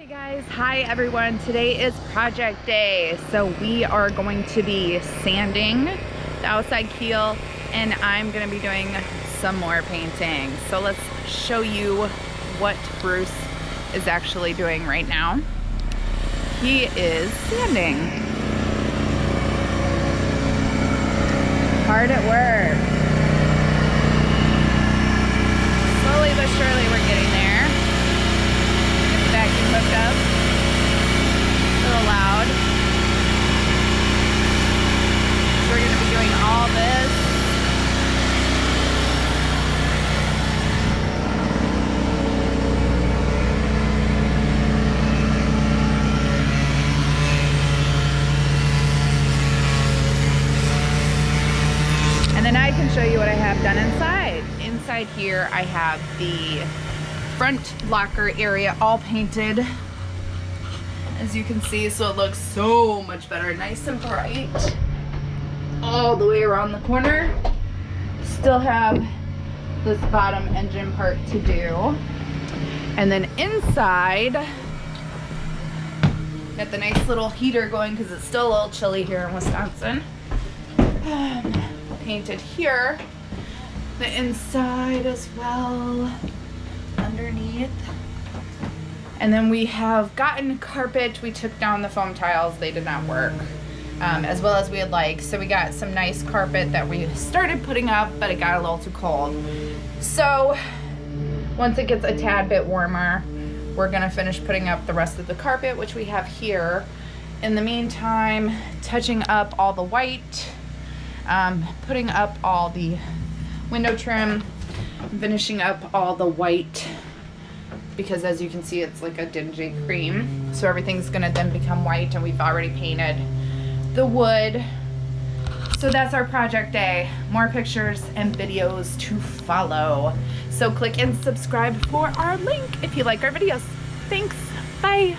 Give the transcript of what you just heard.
Hey guys, hi everyone. Today is project day. So we are going to be sanding the outside keel and I'm going to be doing some more painting. So let's show you what Bruce is actually doing right now. He is sanding. Hard at work. Slowly but surely we're getting there. Vacuum hooked up. A little loud. So we're going to be doing all this. And then I can show you what I have done inside. Inside here I have the front locker area all painted, as you can see, so it looks so much better, nice and bright all the way around the corner. Still have this bottom engine part to do, and then inside got the nice little heater going because it's still a little chilly here in Wisconsin. Painted here, the inside as well, underneath. And then we have gotten carpet. We took down the foam tiles, they did not work as well as we would like, so we got some nice carpet that we started putting up, but it got a little too cold. So once it gets a tad bit warmer, we're gonna finish putting up the rest of the carpet, which we have here. In the meantime, touching up all the white, putting up all the window trim, finishing up all the white, because as you can see it's like a dingy cream, so everything's gonna then become white, and we've already painted the wood. So that's our project day. More pictures and videos to follow, so click and subscribe for our link if you like our videos. Thanks, bye.